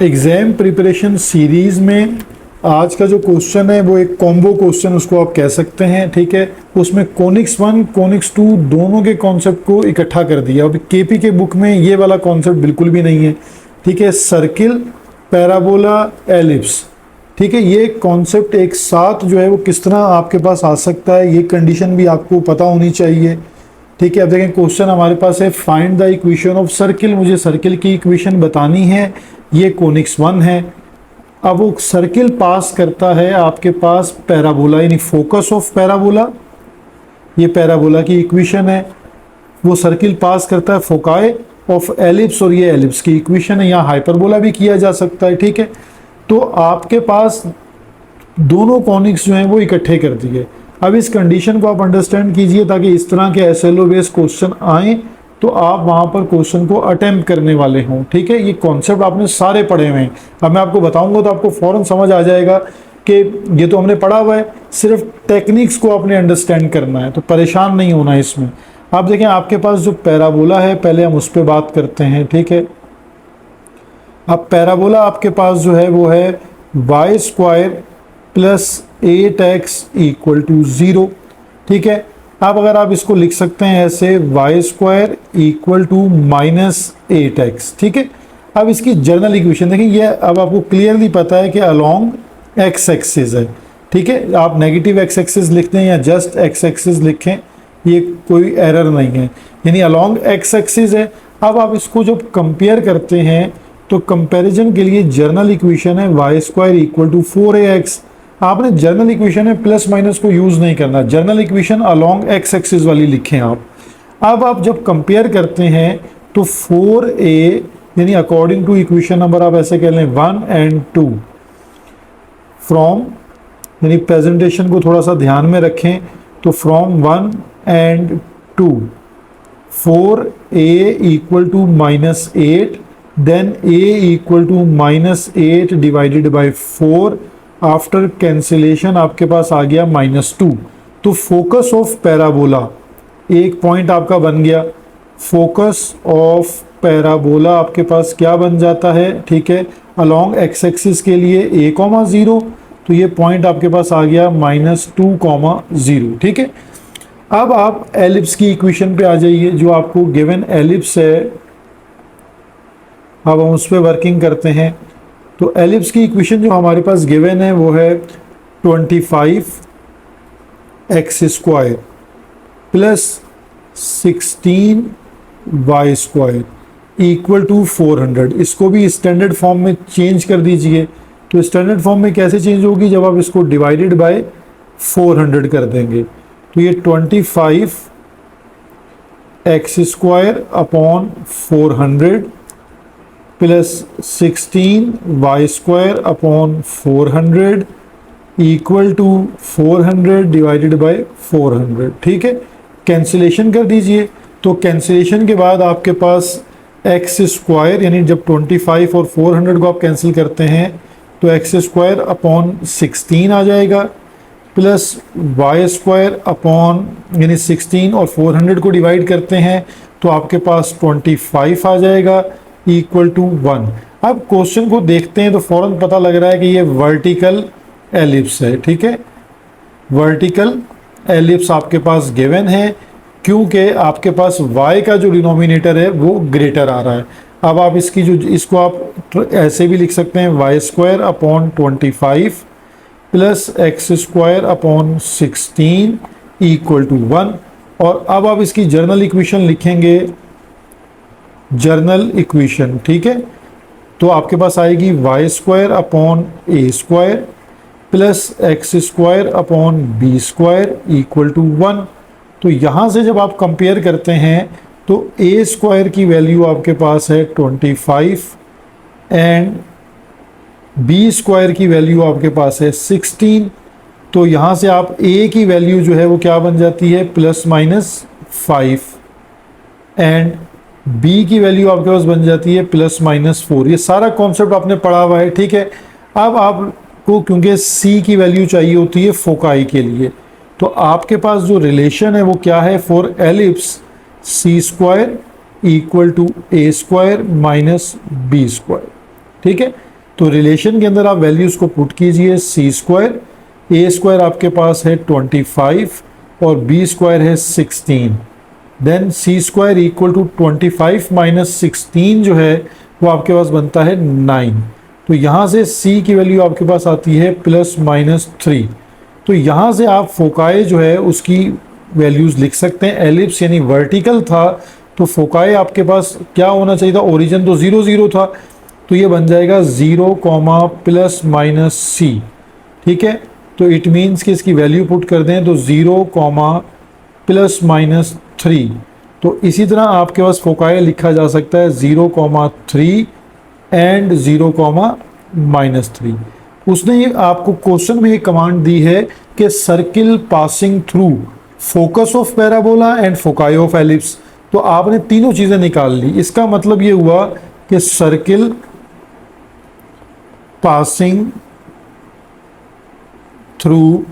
Exam preparation series में आज का जो क्वेश्चन है वो एक कॉम्बो क्वेश्चन उसको आप कह सकते हैं, ठीक है। उसमें कोनिक्स 1 कोनिक्स 2 दोनों के कॉन्सेप्ट को इकट्ठा कर दिया। अभी केपी के बुक में ये वाला कॉन्सेप्ट बिल्कुल भी नहीं है, ठीक है। सर्किल, पैराबोला, एलिप्स, ठीक है, ये कॉन्सेप्ट एक साथ जो है वो किस तरह आपके पास आ सकता है, ये कंडीशन भी आपको पता होनी चाहिए, ठीक है। अब देखें क्वेश्चन हमारे पास है, find the equation of circle. मुझे सर्किल की इक्वेशन बतानी है, ये कोनिक्स 1 है। अब वो सर्किल पास करता है आपके पास पैराबोला, यानी फोकस ऑफ पैराबोला, ये पैराबोला की इक्वेशन है। वो सर्किल पास करता है फोकाई ऑफ एलिप्स, और ये एलिप्स की इक्वेशन है। यहाँ हाइपरबोला भी किया जा सकता है, ठीक है। तो आपके पास दोनों कॉनिक्स जो हैं वो इकट्ठे कर दिए। अब इस कंडीशन को आप अंडरस्टैंड कीजिए ताकि इस तरह के एसएलओ बेस्ड क्वेश्चन आए तो आप वहाँ पर क्वेश्चन को अटेम्प्ट करने वाले हों, ठीक है। ये कॉन्सेप्ट आपने सारे पढ़े हुए हैं। अब मैं आपको बताऊंगा तो आपको फ़ौरन समझ आ जाएगा कि ये तो हमने पढ़ा हुआ है, सिर्फ टेक्निक्स को आपने अंडरस्टैंड करना है, तो परेशान नहीं होना इसमें। आप देखें आपके पास जो पैराबोला है, पहले हम उस पर बात करते हैं, ठीक है। अब पैराबोला आपके पास जो है वो है y square plus 8x equal to 0, ठीक है। अब अगर आप इसको लिख सकते हैं ऐसे, Y square equal to -8x, ठीक है। अब इसकी जर्नल इक्वेशन देखें, ये अब आपको क्लियरली पता है कि अलोंग एक्स एक्सिस है, ठीक है। आप नेगेटिव एक्स एक्सिस लिखते हैं या जस्ट एक्स एक्सिस लिखें, ये कोई एरर नहीं है, यानी अलोंग एक्स एक्सिस है। अब आप इसको जब कंपेयर करते हैं तो कंपैरिजन के लिए जर्नल इक्वेशन है y square equal to 4ax। आपने जर्नल इक्वेशन में प्लस माइनस को यूज़ नहीं करना, general equation along x axis वाली लिखें आप। अब आप जब कंपेयर करते हैं तो 4a यानी अकॉर्डिंग टू इक्वेशन नंबर आप ऐसे कह लें 1 and 2 फ्रॉम, यानी प्रेजेंटेशन को थोड़ा सा ध्यान में रखें, तो from 1 and 2 4a equal to -8, देन a equal to -8 divided by 4, after cancellation आपके पास आ गया -2। तो फोकस ऑफ पैराबोला एक पॉइंट आपका बन गया। फोकस ऑफ पैराबोला आपके पास क्या बन जाता है, ठीक है, अलोंग एक्स एक्सिस के लिए a, 0, तो ये पॉइंट आपके पास आ गया -2, 0, ठीक है। अब आप एलिप्स की इक्वेशन पे आ जाइए, जो आपको गिवन एलिप्स है, अब हम उस पर वर्किंग करते हैं। तो एलिप्स की इक्वेशन जो हमारे पास गिवन है वो है 25x square plus 16y square equal to 400। इसको भी स्टैंडर्ड फॉर्म में चेंज कर दीजिए। तो स्टैंडर्ड फॉर्म में कैसे चेंज होगी, जब आप इसको डिवाइडेड बाय 400 कर देंगे, तो ये 25x square upon 400 plus 16y square upon 400 equal to 400 divided by 400, ठीक है। कैंसिलेशन कर दीजिए, तो कैंसिलेशन के बाद आपके पास x स्क्वायर, यानी जब 25 और 400 को आप कैंसिल करते हैं तो x स्क्वायर अपॉन 16 आ जाएगा, प्लस y स्क्वायर अपॉन, यानी 16 और 400 को डिवाइड करते हैं तो आपके पास 25 आ जाएगा इक्वल टू 1। अब क्वेश्चन को देखते हैं तो फौरन पता लग रहा है कि ये वर्टिकल एलिप्स है, ठीक है। वर्टिकल एलिप्स आपके पास गिवन है क्योंकि आपके पास y का जो डिनोमिनेटर है वो ग्रेटर आ रहा है। अब आप इसकी जो, इसको आप ऐसे भी लिख सकते हैं, y square upon 25 plus x square upon 16 equal to 1। और अब आप इसकी जर्नल इक्वेशन लिखेंगे, जर्नल इक्वेशन, ठीक है। तो आपके पास आएगी y square upon a square plus x square upon b square equal to 1। तो यहाँ से जब आप कंपेयर करते हैं तो ए स्क्वायर की वैल्यू आपके पास है 25 एंड बी स्क्वायर की वैल्यू आपके पास है 16। तो यहाँ से आप ए की वैल्यू जो है वो क्या बन जाती है, +-5 एंड बी की वैल्यू आपके पास बन जाती है +-4। ये सारा कॉन्सेप्ट आपने पढ़ा हुआ है, ठीक है। अब आपको क्योंकि सी की वैल्यू चाहिए होती है फोकाई के लिए, तो आपके पास जो रिलेशन है वो क्या है, for ellipse c square equal to a square minus b square, ठीक है। तो रिलेशन के अंदर आप वैल्यूज को पुट कीजिए, सी स्क्वायर, ए स्क्वायर आपके पास है 25 और बी स्क्वायर है 16, then c square equal to 25 minus 16 जो है वो आपके पास बनता है 9। तो यहाँ से c की वैल्यू आपके पास आती है +-3। तो यहाँ से आप फोकाई जो है उसकी वैल्यूज़ लिख सकते हैं। एलिप्स यानी वर्टिकल था तो फोकाई आपके पास क्या होना चाहिए था, ओरिजिन तो 0 0 था, तो ये बन जाएगा 0, ±c। ठीक है, तो इट मीन्स कि इसकी वैल्यू पुट कर दें तो 0, ±3। तो इसी तरह आपके पास फोकाई लिखा जा सकता है 0,3 एंड 0,-3। उसने ये आपको क्वेश्चन में ये कमांड दी है कि circle passing through focus of parabola and foci of ellipse. तो आपने तीनों चीजें निकाल ली। इसका मतलब ये हुआ कि सर्किल पासिंग थ्रू,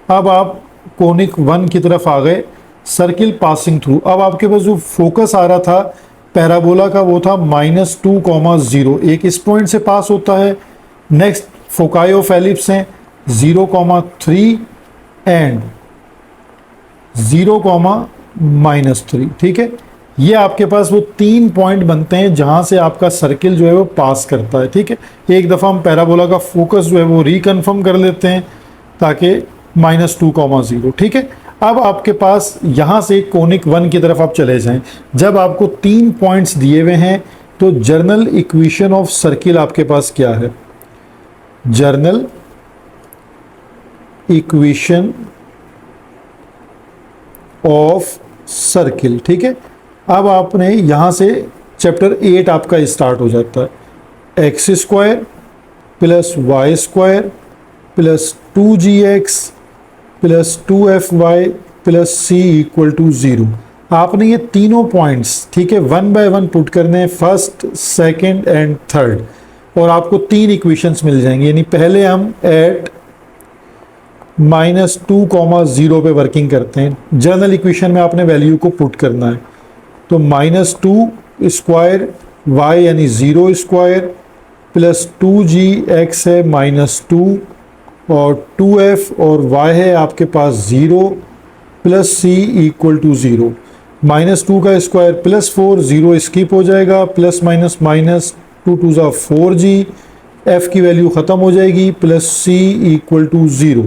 अब आप कोनिक 1 की तरफ आ गए, सर्किल पासिंग थ्रू। अब आपके पास जो फोकस आ रहा था पैराबोला का वो था -2,0, एक इस पॉइंट से पास होता है। नेक्स्ट फोकाई ऑफ एलिप्स हैं 0,3 एंड 0,-3। ठीक है, ये आपके पास वो 3 पॉइंट बनते हैं जहां से आपका सर्किल जो है वो पास करता है। ठीक है, एक दफ़ा हम पैराबोला का फोकस जो है वो रिकन्फर्म कर लेते हैं ताकि -2,0। ठीक है, अब आपके पास यहाँ से कोनिक 1 की तरफ आप चले जाएं। जब आपको 3 पॉइंट्स दिए हुए हैं तो जर्नल इक्वेशन ऑफ सर्किल आपके पास क्या है, जर्नल इक्वेशन ऑफ सर्किल। ठीक है, अब आपने यहाँ से चैप्टर 8 आपका स्टार्ट हो जाता है। X square plus y square plus 2gx plus 2fy plus c equal to 0। आपने ये तीनों पॉइंट्स, ठीक है, 1 बाय 1 पुट करने हैं, फर्स्ट, सेकंड एंड थर्ड, और आपको 3 इक्वेशंस मिल जाएंगे। यानी पहले हम एट -2,0 पे वर्किंग करते हैं। जनरल इक्वेशन में आपने वैल्यू को पुट करना है। तो -2 स्क्वायर y यानी 0 स्क्वायर प्लस 2gx है -2 और 2f और y है आपके पास 0 प्लस c इक्वल टू 0। -2 का स्क्वायर +4, 0 स्किप हो जाएगा, प्लस माइनस माइनस 2 2 ज़ा 4g, f की वैल्यू ख़त्म हो जाएगी, प्लस c इक्वल टू 0।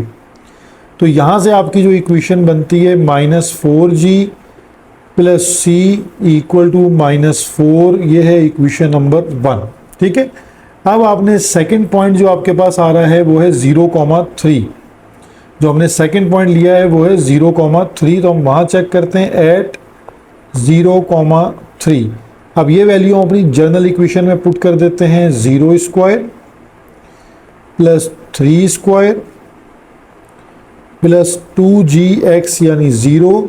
तो यहाँ से आपकी जो इक्वेशन बनती है -4g plus c equal to -4, ये है इक्वेशन नंबर 1। ठीक है, अब आपने सेकंड पॉइंट जो आपके पास आ रहा है वो है 0,3। जो हमने सेकंड पॉइंट लिया है वो है 0,3। तो हम वहाँ चेक करते हैं एट 0,3। अब ये वैल्यू हम अपनी जर्नल इक्वेशन में पुट कर देते हैं, 0 square plus 3 square plus 2gx यानी 0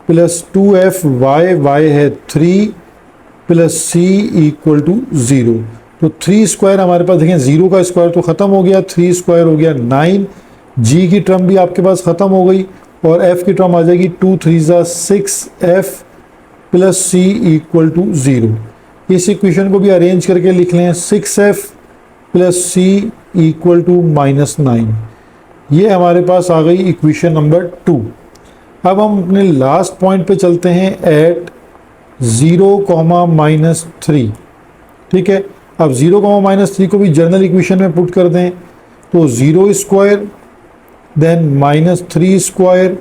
प्लस 2fy, y है 3 प्लस c इक्वल टू 0। तो 3 स्क्वायर हमारे पास देखें, 0 का स्क्वायर तो ख़त्म हो गया, 3 स्क्वायर हो गया 9, g की टर्म भी आपके पास ख़त्म हो गई और f की टर्म आ जाएगी 2 3 ज़ा 6f plus c equal to 0। इस इक्वेशन को भी अरेंज करके लिख लें, 6f plus c equal to -9। ये हमारे पास आ गई इक्वेशन नंबर 2। अब हम अपने लास्ट पॉइंट पे चलते हैं एट 0,-3। ठीक है, अब 0,-3 को भी जर्नल इक्वेशन में पुट कर दें तो 0 square then -3 square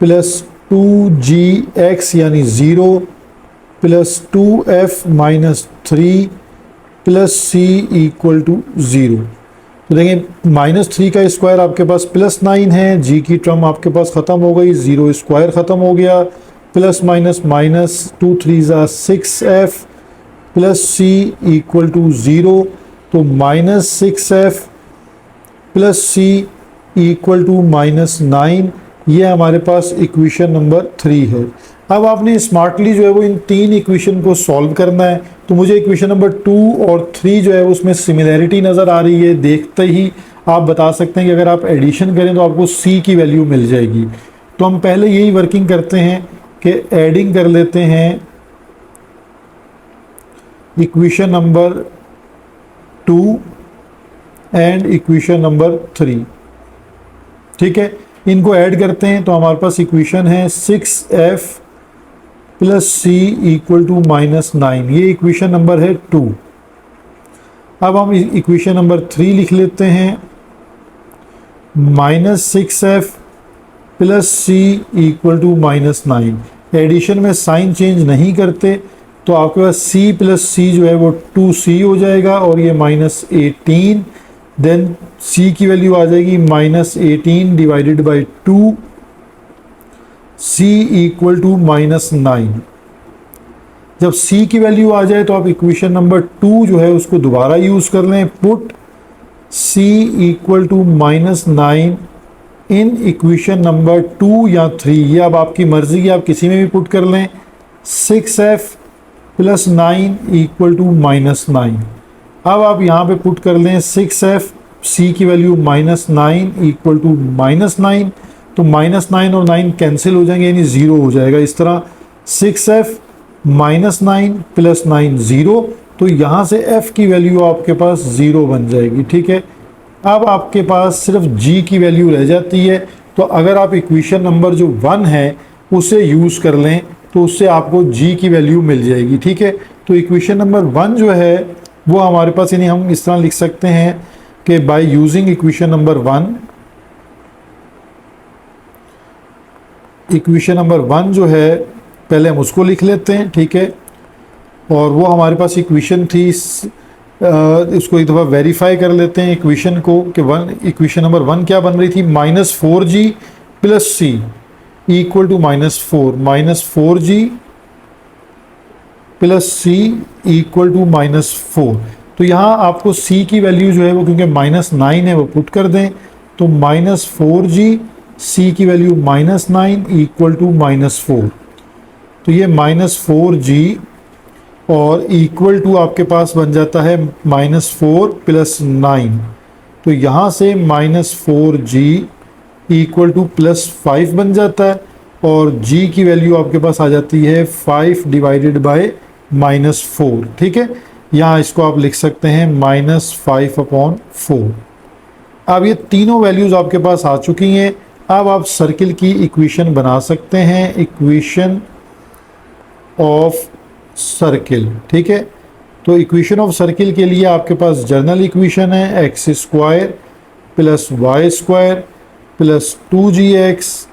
plus 2gx यानी 0 plus 2f -3 plus c equal to 0। तो देखें -3 का स्क्वायर आपके पास +9 है, g की टर्म आपके पास ख़त्म हो गई, 0 स्क्वायर ख़त्म हो गया, प्लस माइनस माइनस 2 3 ज़ा 6f plus c equal to 0। तो -6f plus c equal to -9, ये हमारे पास इक्वेशन नंबर 3 है। अब आपने स्मार्टली जो है वो इन 3 इक्वेशन को सॉल्व करना है। तो मुझे इक्वेशन नंबर 2 और 3 जो है उसमें सिमिलैरिटी नज़र आ रही है। देखते ही आप बता सकते हैं कि अगर आप एडिशन करें तो आपको c की वैल्यू मिल जाएगी। तो हम पहले यही वर्किंग करते हैं कि एडिंग कर लेते हैं equation number 2 and equation number 3। ठीक है, इनको ऐड करते हैं तो हमारे पास इक्वेशन है 6f plus c equal to -9। ये इक्वेशन नंबर है 2। अब हम इक्वेशन नंबर 3 लिख लेते हैं, -6f plus c equal to -9। Addition में साइन चेंज नहीं करते तो आपके पास c प्लस सी जो है वो 2c हो जाएगा और ये -18। देन c की वैल्यू आ जाएगी -18 divided by 2, c equal to -9। जब c की वैल्यू आ जाए तो आप इक्वेशन नंबर 2 जो है उसको दोबारा यूज़ कर लें। Put c equal to -9 in equation number 2 या 3, ये अब आपकी मर्ज़ी है, आप किसी में भी पुट कर लें। 6f plus 9 equal to -9। अब आप यहाँ पे पुट कर लें 6f, c की वैल्यू -9 इक्वल टू -9, तो -9 और 9 कैंसिल हो जाएंगे, यानी 0 हो जाएगा। इस तरह 6f -9 प्लस 9 0, तो यहाँ से f की वैल्यू आपके पास 0 बन जाएगी। ठीक है, अब आपके पास सिर्फ g की वैल्यू रह जाती है। तो अगर आप इक्वेशन नंबर जो 1 है उसे यूज़ कर लें तो उससे आपको g की वैल्यू मिल जाएगी। ठीक है, तो इक्वेशन नंबर 1 जो है वो हमारे पास, यानी हम इस तरह लिख सकते हैं कि by using equation number 1, equation number 1 जो है पहले हम उसको लिख लेते हैं। ठीक है, और वो हमारे पास इक्वेशन थी, इसको एक दफ़ा वेरीफाई कर लेते हैं इक्वेशन को कि इक्वेशन नंबर 1 क्या बन रही थी, -4g plus c equal to -4, -4g plus c equal to -4। तो यहाँ आपको c की वैल्यू जो है वो, क्योंकि -9 है, वो पुट कर दें, तो -4g, c की वैल्यू -9 इक्वल टू -4। तो ये -4g और इक्वल टू आपके पास बन जाता है -4 प्लस 9। तो यहाँ से -4g इक्वल टू +5 बन जाता है और g की वैल्यू आपके पास आ जाती है 5 डिवाइडेड बाय -4। ठीक है, यहाँ इसको आप लिख सकते हैं -5/4। अब ये तीनों वैल्यूज़ आपके पास आ चुकी हैं। अब आप सर्किल की इक्वेशन बना सकते हैं, इक्वेशन ऑफ सर्किल। ठीक है, तो इक्वेशन ऑफ सर्किल के लिए आपके पास जर्नल इक्वेशन है x² plus y² plus 2gx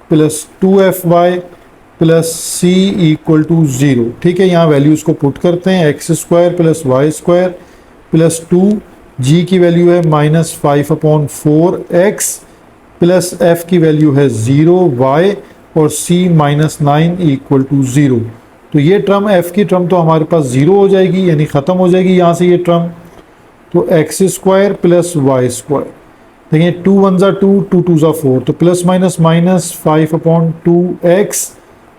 plus 2fy plus c equal to 0। ठीक है, यहाँ वैल्यूज़ को पुट करते हैं, x² plus y² plus 2, g की वैल्यू है -5/4x प्लस f की वैल्यू है 0 y और c -9 इक्वल टू 0। तो ये टर्म f की टर्म तो हमारे पास 0 हो जाएगी, यानी ख़त्म हो जाएगी यहाँ से ये टर्म। तो x² प्लस y², देखिए 2 1 ज़ा 2, 2 2 ज़ा 4, तो plus minus minus 5/2x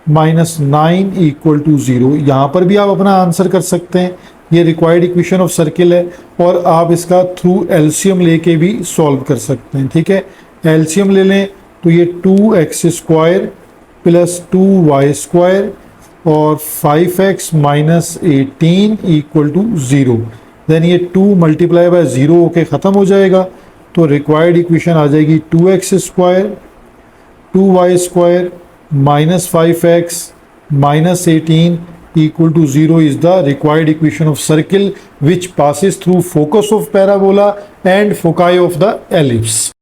-9 equal to 0। यहाँ पर भी आप अपना आंसर कर सकते हैं, ये रिक्वायर्ड इक्वेशन ऑफ सर्किल है और आप इसका थ्रू एलसीएम लेके भी सॉल्व कर सकते हैं। ठीक है, एलसीएम ले लें तो ये 2x² प्लस 2y² और 5x minus 18 equal to 0। Then ये 2 मल्टीप्लाई बाय 0 होके ख़त्म हो जाएगा। तो रिक्वायर्ड इक्वेशन आ जाएगी 2x² 2y² minus 5x minus 18 equal to 0 is the required equation of circle which passes through focus of parabola and foci of the ellipse.